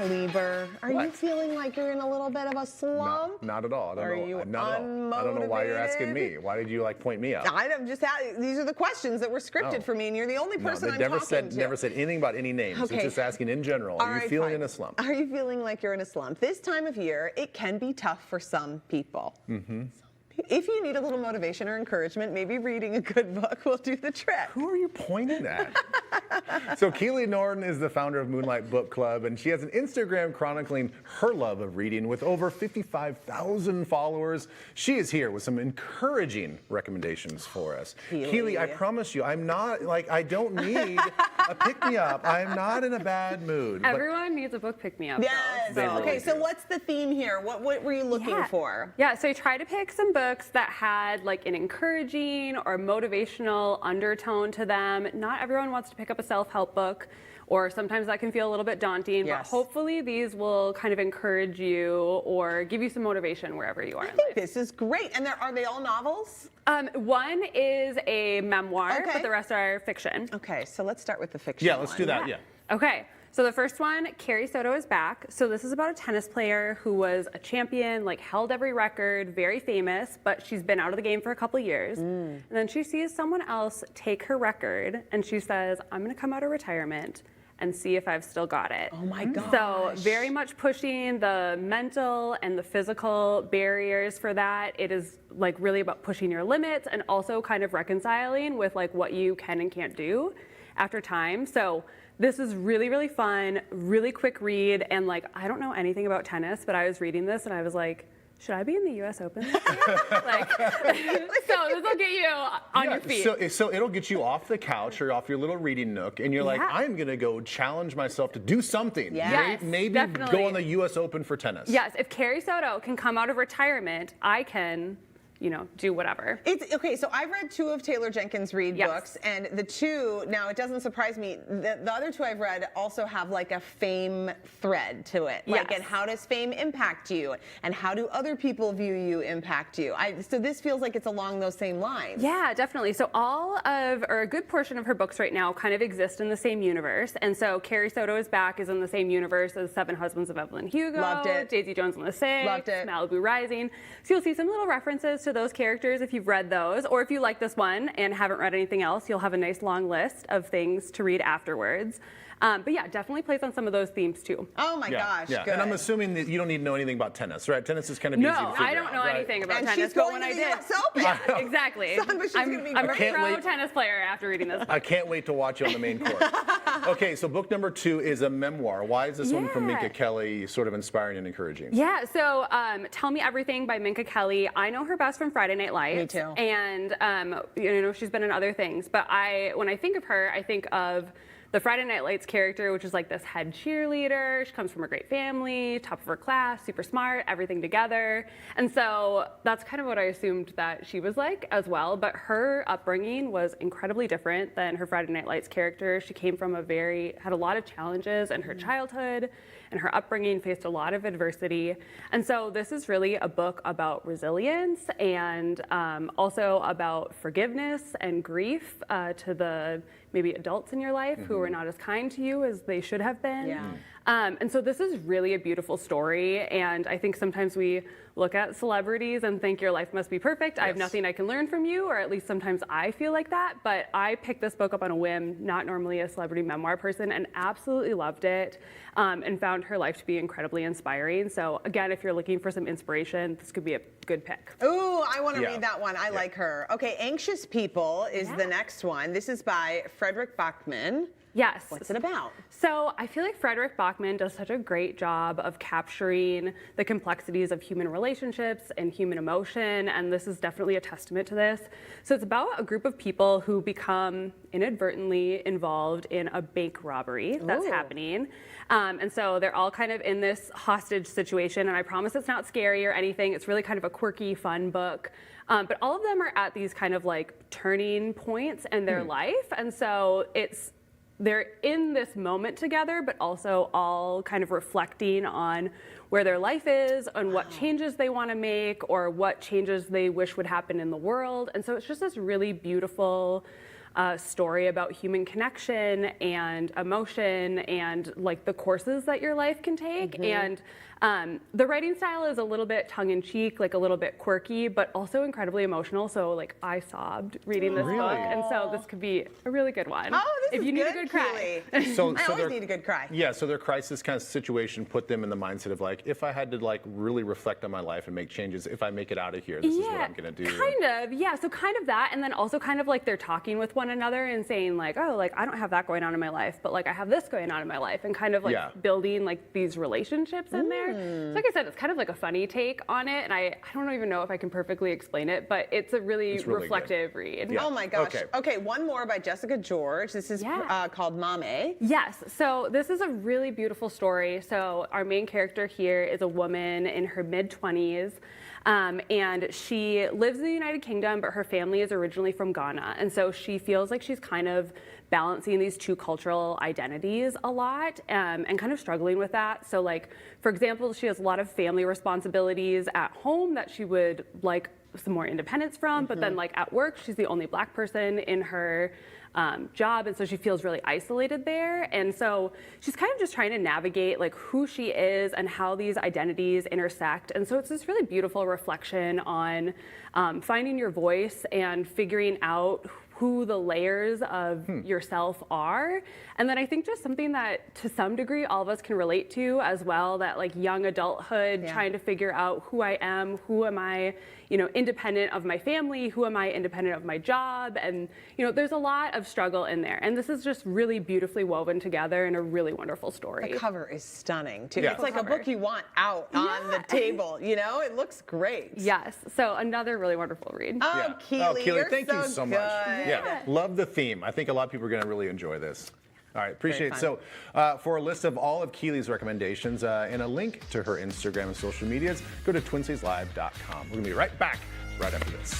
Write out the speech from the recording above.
Lieber, are you What? feeling like you're in a little bit of a slump? Not at all. I don't Are know. you Not at all. I don't know why you're asking unmotivated? me. Why did you point me out? I'm just these are the questions that were scripted Oh. for me, and you're the only person they I'm never talking to. never said anything about any names. Okay. It's just asking in general. All Are you right, feeling fine. in a slump? Are you feeling like you're in a slump? This time of year, it can be tough for some people. Mm-hmm. If you need a little motivation or encouragement, maybe reading a good book will do the trick. Who are you pointing at? So Keely Norton is the founder of Moonlight Book Club, and she has an Instagram chronicling her love of reading with over 55,000 followers. She is here with some encouraging recommendations for us. Keely, I promise you, I'm not, I don't need a pick-me-up. I'm not in a bad mood. Everyone needs a book pick-me-up. Yes. They Okay, really so do. what's the theme here? What were you looking for? Yeah, so I try to pick some books that had like an encouraging or motivational undertone to them. Not everyone wants to pick up a self-help book, or sometimes that can feel a little bit daunting, Yes. but hopefully these will kind of encourage you or give you some motivation wherever you are I in think life. this is great. And are they all novels? One is a memoir, Okay. but the rest are fiction. Okay, so let's start with the fiction. Yeah, let's do one. that. Yeah. Okay, so the first one, Carrie Soto is back. So this is about a tennis player who was a champion, held every record, very famous, but she's been out of the game for a couple years. And then she sees someone else take her record, and she says, I'm gonna come out of retirement and see if I've still got it. Oh my gosh. So very much pushing the mental and the physical barriers for that. It is really about pushing your limits and also kind of reconciling with what you can and can't do after time. So this is really, really fun, really quick read. And I don't know anything about tennis, but I was reading this and I was like, should I be in the US Open this year? So this will get you on your feet. So it'll get you off the couch or off your little reading nook, and you're like, Yeah. I'm going to go challenge myself to do something. Yes, Maybe definitely. go on the U.S. Open for tennis. Yes, if Carrie Soto can come out of retirement, I can, do whatever. It's okay. So I've read two of Taylor Jenkins Reid Yes. books, and the two, now it doesn't surprise me, the other two I've read also have a fame thread to it. Yes. And how does fame impact you? And how do other people view you impact you? So this feels like it's along those same lines. Yeah, definitely. So a good portion of her books right now kind of exist in the same universe. And so Carrie Soto is Back is in the same universe as Seven Husbands of Evelyn Hugo. Loved it. Daisy Jones and the Six. Loved it. Malibu Rising. So you'll see some little references to those characters if you've read those. Or if you like this one and haven't read anything else, you'll have a nice long list of things to read afterwards. But yeah, definitely plays on some of those themes too. Oh my gosh, Yeah. good. And I'm assuming that you don't need to know anything about tennis, right? Tennis is kind of easy to No, figure I don't out, know right? anything about And tennis, she's but going when to I the did, US Open. yeah, exactly. Son, but she's gonna be I'm a Can't pro wait. tennis player after reading this book. I can't wait to watch you on the main court. Okay, so book number 2 is a memoir. Why is this one from Yeah. Minka Kelly sort of inspiring and encouraging? Yeah, so Tell Me Everything by Minka Kelly. I know her best from Friday Night Lights. Me too. And she's been in other things. But when I think of her, I think of the Friday Night Lights character, which is this head cheerleader. She comes from a great family, top of her class, super smart, everything together. And so that's kind of what I assumed that she was like as well. But her upbringing was incredibly different than her Friday Night Lights character. She came from had a lot of challenges in her childhood, and her upbringing faced a lot of adversity. And so this is really a book about resilience and also about forgiveness and grief to the maybe adults in your life who were not as kind to you as they should have been. Yeah. And so this is really a beautiful story, and I think sometimes we look at celebrities and think your life must be perfect. I have Yes. nothing I can learn from you, or at least sometimes I feel like that, but I picked this book up on a whim, not normally a celebrity memoir person, and absolutely loved it, and found her life to be incredibly inspiring. So again, if you're looking for some inspiration, this could be a good pick. Ooh, I want to Yeah. read that one. I like her. Okay, Anxious People is the next one. This is by Frederick Bachman. Yes. What's it about? So I feel like Frederick Bachman does such a great job of capturing the complexities of human relationships and human emotion, and this is definitely a testament to this. So it's about a group of people who become inadvertently involved in a bank robbery that's Ooh. happening. And so they're all kind of in this hostage situation, and I promise it's not scary or anything. It's really kind of a quirky, fun book. But all of them are at these kind of turning points in their life, and so they're in this moment together, but also all kind of reflecting on where their life is and what changes they want to make or what changes they wish would happen in the world. And so it's just this really beautiful story about human connection and emotion and like the courses that your life can take. And the writing style is a little bit tongue-in-cheek, like a little bit quirky, but also incredibly emotional. So like I sobbed reading this book, and so this could be a really good one. Oh, this if is you need good, a good cry. Keely. So I always their- need a good cry. Yeah, so their crisis kind of situation put them in the mindset of like, if I had to like really reflect on my life and make changes, if I make it out of here, this is what I'm gonna do. Kind of, yeah. So kind of that, and then also kind of like they're talking with one another and saying like, oh, like I don't have that going on in my life, but like I have this going on in my life, and kind of like Yeah. building like these relationships in there. So like I said, it's kind of like a funny take on it, and I don't even know if I can perfectly explain it, but it's a really, It's really reflective read. Yeah. Oh my gosh. Okay. Okay, one more by Jessica George. This is Yeah. called Mame. Yes, so this is a really beautiful story. So our main character here is a woman in her mid-20s, and she lives in the United Kingdom, but her family is originally from Ghana, and so she feels like she's kind of balancing these two cultural identities a lot, and kind of struggling with that. So like, for example, she has a lot of family responsibilities at home that she would like some more independence from, but then like at work, she's the only Black person in her job, and so she feels really isolated there. And so she's kind of just trying to navigate like who she is and how these identities intersect. And so it's this really beautiful reflection on finding your voice and figuring out who the layers of yourself are. And then I think just something that to some degree all of us can relate to as well, that like young adulthood, trying to figure out who I am, who am I, you know, independent of my family, who am I independent of my job, and you know, there's a lot of struggle in there. And this is just really beautifully woven together in a really wonderful story. The cover is stunning too. Yeah. It's like a Cover. book you want out on the table. You know, it looks great. Yes, so another really wonderful read. Oh, Yeah. Keely, Keely, you're thank you so much. good. Yeah, love the theme. I think a lot of people are going to really enjoy this. All right, appreciate it. fun. So, for a list of all of Keely's recommendations and a link to her Instagram and social medias, go to TwinCitiesLive.com. We're going to be right back right after this.